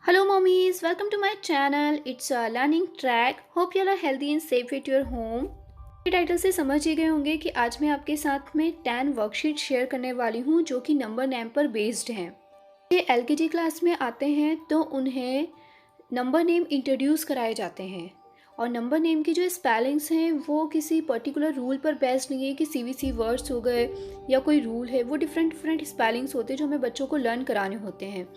Hello, mommies. Welcome to my channel. It's a learning track. Hope you are healthy and safe at your home. ये title से समझ ही गए होंगे कि आज मैं आपके साथ में 10 वर्कशीट शेयर करने वाली हूँ जो कि नंबर नेम पर बेस्ड हैं। ये एलकेजी क्लास में आते हैं तो उन्हें नंबर नेम इंट्रोड्यूस कराए जाते हैं और नंबर नेम की जो स्पेलिंग्स हैं वो किसी पर्टिकुलर रूल पर बेस्ड नहीं है कि सीवीसी वर्ड्स हो गए या कोई रूल है। वो डिफरेंट डिफरेंट स्पेलिंग्स होते हैं जो हमें बच्चों को लर्न कराने होते हैं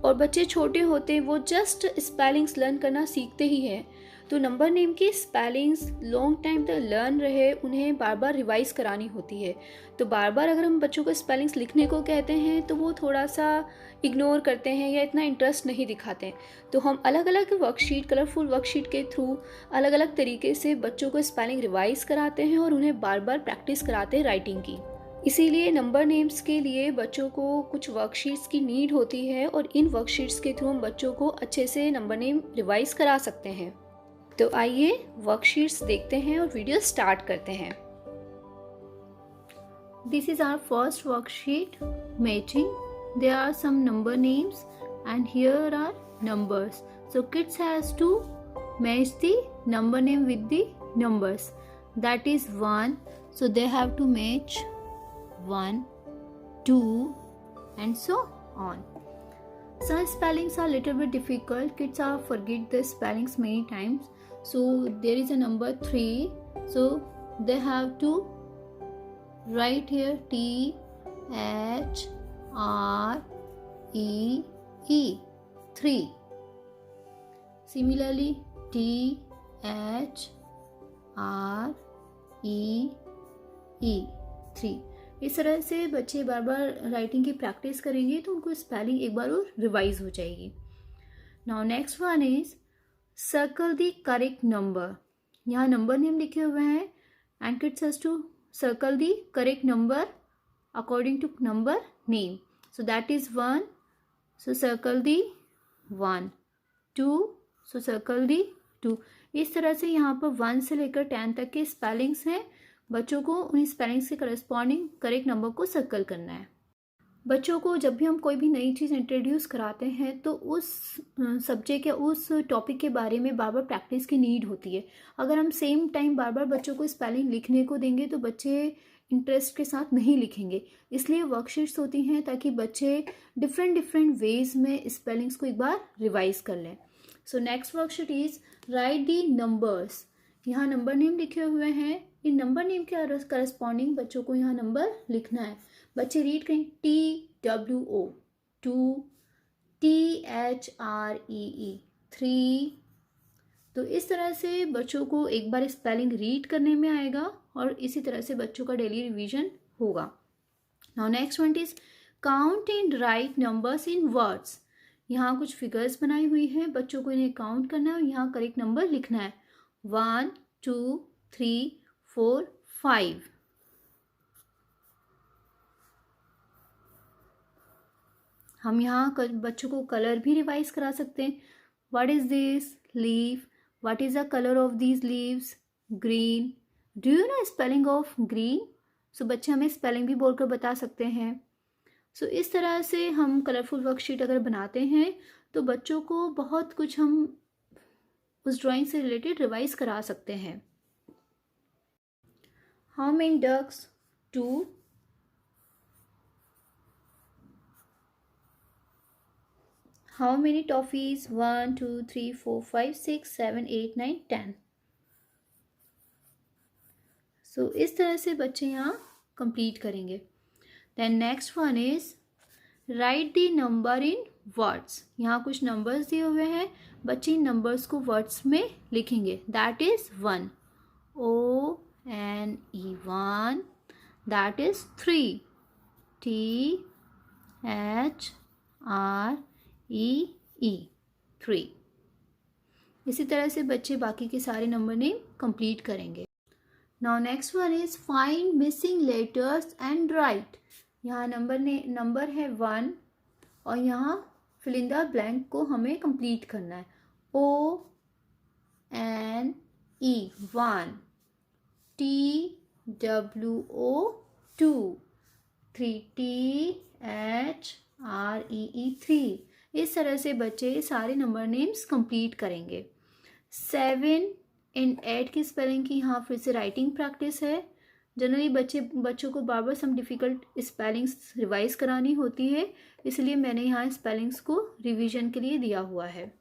और बच्चे छोटे होते हैं वो जस्ट स्पेलिंग्स लर्न करना सीखते ही हैं। तो नंबर नेम की स्पेलिंग्स लॉन्ग टाइम तक लर्न रहे उन्हें बार बार रिवाइज करानी होती है। तो बार बार अगर हम बच्चों को स्पेलिंग्स लिखने को कहते हैं तो वो थोड़ा सा इग्नोर करते हैं या इतना इंटरेस्ट नहीं दिखाते। तो हम अलग अलग वर्कशीट कलरफुल वर्कशीट के थ्रू अलग अलग तरीके से बच्चों को स्पेलिंग रिवाइज कराते हैं और उन्हें बार बार प्रैक्टिस कराते हैं राइटिंग की। इसीलिए नंबर नेम्स के लिए बच्चों को कुछ वर्कशीट्स की नीड होती है और इन वर्कशीट्स के थ्रू हम बच्चों को अच्छे से नंबर नेम रिवाइज करा सकते हैं। तो आइए वर्कशीट्स देखते हैं और वीडियो स्टार्ट करते हैं। This is our first worksheet matching. There are some number names and here are numbers. So kids has to match the number name with the numbers. That is 1. So they have to match 1, 2 and so on. Some spellings are little bit difficult. Kids are forget the spellings many times. So there is a number 3. So they have to write here T H R E E 3. Similarly T H R E E 3। इस तरह से बच्चे बार बार writing की practice करेंगे तो उनको spelling एक बार और रिवाइज हो जाएगी। Now next one is circle the correct number. यहाँ नंबर नेम लिखे हुए हैं and kids has to circle the correct number according to number name. So that is 1, so circle the 1, 2, so circle the 2। इस तरह से यहाँ पर 1 से लेकर 10 तक के स्पेलिंग्स हैं। बच्चों को उन स्पेलिंग्स के करस्पॉन्डिंग करेक्ट नंबर को सर्कल करना है। बच्चों को जब भी हम कोई भी नई चीज़ इंट्रोड्यूस कराते हैं तो उस सब्जेक्ट या उस टॉपिक के बारे में बार बार प्रैक्टिस की नीड होती है। अगर हम सेम टाइम बार बार बच्चों को स्पेलिंग लिखने को देंगे तो बच्चे इंटरेस्ट के साथ नहीं लिखेंगे। इसलिए वर्कशीट्स होती हैं ताकि बच्चे डिफरेंट डिफरेंट वेज में स्पेलिंग्स को एक बार रिवाइज कर लें। So next worksheet is right the numbers. यहाँ नंबर नेम लिखे हुए हैं। इन नंबर नेम के करस्पॉन्डिंग बच्चों को यहाँ नंबर लिखना है। बच्चे रीड करें TWO 2, THREE 3। तो इस तरह से बच्चों को एक बार स्पेलिंग रीड करने में आएगा और इसी तरह से बच्चों का डेली रिवीजन होगा। Now next one is count and right numbers in words. यहाँ कुछ फिगर्स बनाई हुई है, बच्चों को इन्हें काउंट करना है और यहाँ करेक्ट नंबर लिखना है। 1, 2, 3, 4, 5। हम यहाँ बच्चों को कलर भी रिवाइज करा सकते हैं। What is this leaf? What is the colour of these leaves? Green. Do you know spelling of green? So बच्चे हमें स्पेलिंग भी बोलकर बता सकते हैं। सो इस तरह से हम कलरफुल वर्कशीट अगर बनाते हैं तो बच्चों को बहुत कुछ हम उस ड्राइंग से रिलेटेड रिवाइज करा सकते हैं। How many ducks? 2। How many toffees? 1, 2, 3, 4, 5, 6, 7, 8, 9, 10। So इस तरह से बच्चे यहाँ कंप्लीट करेंगे। Then next one is write the number in words. यहाँ कुछ नंबर्स दिए हुए हैं, बच्चे इन नंबर्स को वर्ड्स में लिखेंगे। That is 1, ONE 1। That is 3, THREE 3। इसी तरह से बच्चे बाकी के सारे नंबर नेम कंप्लीट करेंगे। Now next one is find missing letters and right. यहाँ नंबर है 1 और यहाँ फिल इन द ब्लैंक को हमें कंप्लीट करना है। ONE 1, TWO 2, 3, THREE 3। इस तरह से बच्चे सारे नंबर नेम्स कंप्लीट करेंगे। 7 एंड 8 की स्पेलिंग की यहाँ फिर से राइटिंग प्रैक्टिस है। जनरली बच्चों को बार बार सम डिफ़िकल्ट स्पेलिंग्स रिवाइज करानी होती है, इसलिए मैंने यहाँ स्पेलिंग्स को रिवीजन के लिए दिया हुआ है।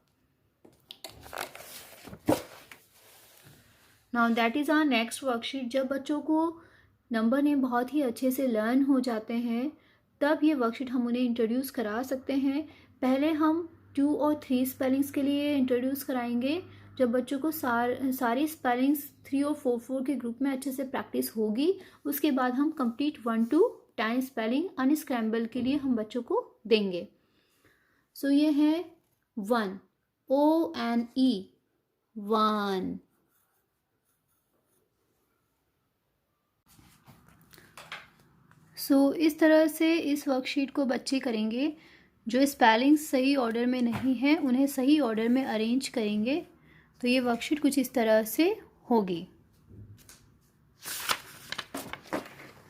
Now that is our next worksheet. जब बच्चों को नंबर नेम बहुत ही अच्छे से लर्न हो जाते हैं तब ये वर्कशीट हम उन्हें इंट्रोड्यूस करा सकते हैं। पहले हम 2 और 3 स्पेलिंग्स के लिए इंट्रोड्यूस कराएंगे। जब बच्चों को सारी स्पेलिंग्स 3 और 4 के ग्रुप में अच्छे से प्रैक्टिस होगी, उसके बाद हम कंप्लीट 1 to 10 स्पेलिंग अनस्क्रैम्बल के लिए हम बच्चों को देंगे। सो ये है 1, ONE, 1। सो इस तरह से इस वर्कशीट को बच्चे करेंगे। जो स्पेलिंग्स सही ऑर्डर में नहीं है उन्हें सही ऑर्डर में अरेंज करेंगे। तो ये वर्कशीट कुछ इस तरह से होगी।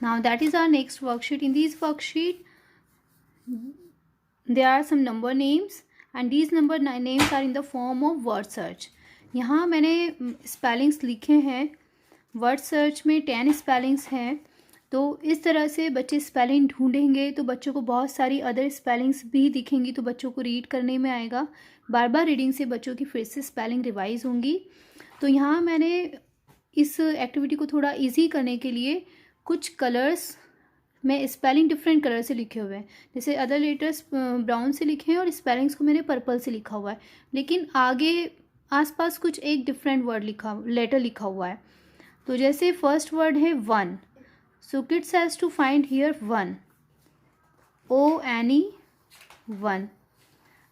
Now that is our next worksheet. In this worksheet there are some number names and these number names are in the form of word search। यहाँ मैंने स्पेलिंग्स लिखे हैं। वर्ड सर्च में 10 स्पेलिंग्स हैं। तो इस तरह से बच्चे स्पेलिंग ढूंढेंगे तो बच्चों को बहुत सारी अदर स्पेलिंग्स भी दिखेंगी, तो बच्चों को रीड करने में आएगा। बार बार रीडिंग से बच्चों की फिर से स्पेलिंग रिवाइज होंगी। तो यहाँ मैंने इस एक्टिविटी को थोड़ा इजी करने के लिए कुछ कलर्स में स्पेलिंग डिफरेंट कलर से लिखे हुए हैं। जैसे अदर लेटर्स ब्राउन से लिखे हैं और स्पेलिंग्स को मैंने पर्पल से लिखा हुआ है, लेकिन आगे आसपास कुछ एक डिफरेंट लेटर लिखा हुआ है। तो जैसे फर्स्ट वर्ड है 1, so kids has to find here 1, ONE, 1।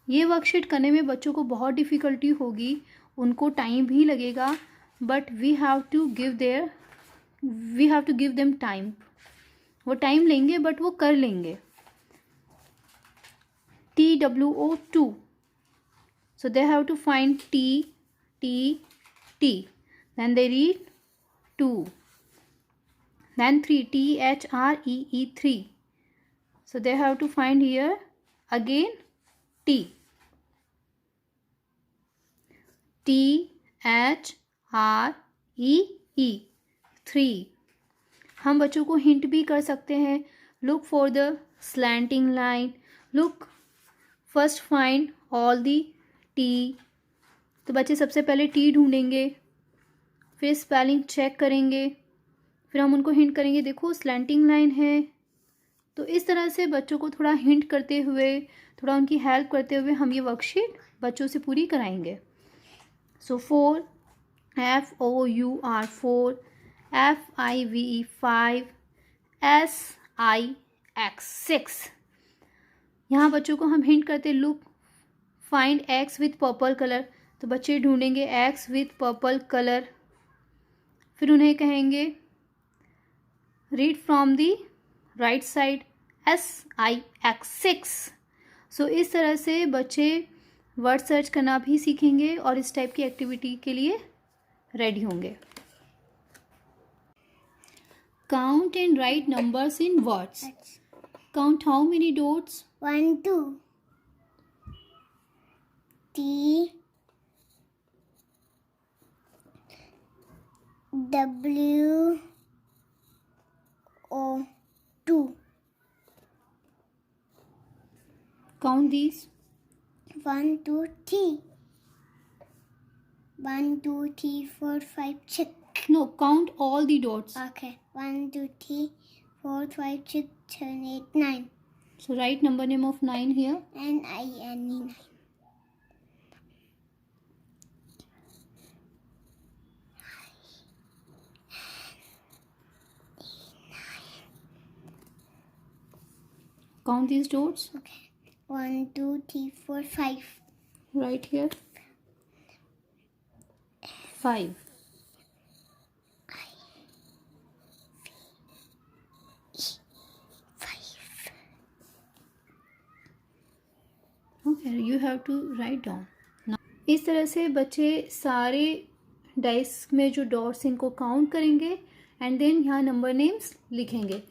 ये वर्कशीट करने में बच्चों को बहुत डिफ़िकल्टी होगी, उनको टाइम भी लगेगा, but we have to give them time. वो टाइम लेंगे बट वो कर लेंगे। TWO2, so they have to find T, then they read 2, then 3, THREE, 3, so they have to find here again T, THREE, 3। हम बच्चों को हिंट भी कर सकते हैं। Look for the slanting line, look first find all the T. तो बच्चे सबसे पहले टी ढूंढेंगे, फिर स्पेलिंग चेक करेंगे, फिर हम उनको हिंट करेंगे देखो स्लैंटिंग लाइन है। तो इस तरह से बच्चों को थोड़ा हिंट करते हुए, थोड़ा उनकी हेल्प करते हुए हम ये वर्कशीट बच्चों से पूरी कराएंगे। सो 4, FOUR, 4, FIVE, 5, SIX, 6। यहाँ बच्चों को हम हिंट करते look find X with purple colour. तो बच्चे ढूंढेंगे X विथ पर्पल कलर, फिर उन्हें कहेंगे read from the right side SIX, 6। सो इस तरह से बच्चे वर्ड सर्च करना भी सीखेंगे और इस टाइप की एक्टिविटी के लिए रेडी होंगे। Count and write numbers in words. Count how many dots? 1, 2. T W O 2. Count these. 1, 2, 3. 1, 2, 3, 4, 5, 6. No, count all the dots. Okay. 1, 2, 3, 4, 5, 6, 7, 8, 9. So write number name of 9 here. NINE, 9. Count these dots. Okay. 1, 2, 3, 4, 5. Right here. 5. Okay, you have to write down. Now, इस तरह से बच्चे सारे dice में जो dots इनको count करेंगे and then यहाँ नंबर नेम्स लिखेंगे।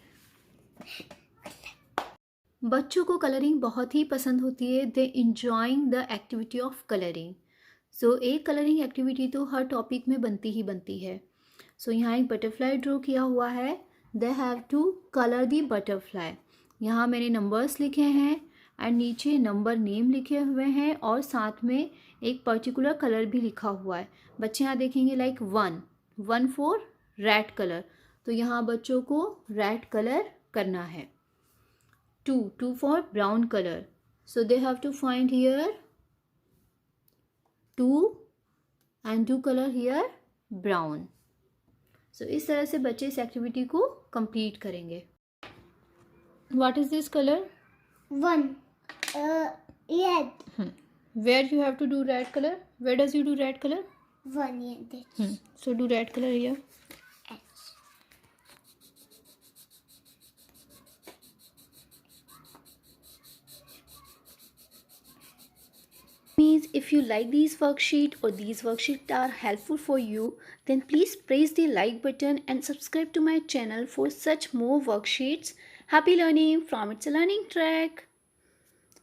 बच्चों को कलरिंग बहुत ही पसंद होती है. They enjoying the activity of colouring. So एक कलरिंग एक्टिविटी तो हर टॉपिक में बनती ही बनती है. सो यहाँ एक बटरफ्लाई ड्रॉ किया हुआ है. They have to colour the butterfly. यहाँ मैंने नंबर्स लिखे हैं एंड नीचे नंबर नेम लिखे हुए हैं और साथ में एक पर्टिकुलर कलर भी लिखा हुआ है. बच्चे यहाँ देखेंगे लाइक 1 फॉर रेड कलर. तो यहाँ बच्चों को रेड कलर करना है. 2 for brown colour. So they have to find here 2 and do colour here brown. So इस तरह से बच्चे इस एक्टिविटी को कंप्लीट करेंगे. What is this colour? 1. Red. Where you have to do red color? Where does you do red color? 1 red. So do red color here. H. Means if you like these worksheet or these worksheets are helpful for you, then please press the like button and subscribe to my channel for such more worksheets. Happy learning from It's a Learning Track.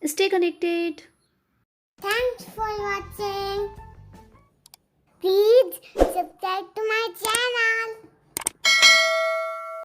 Stay connected. Thanks for watching.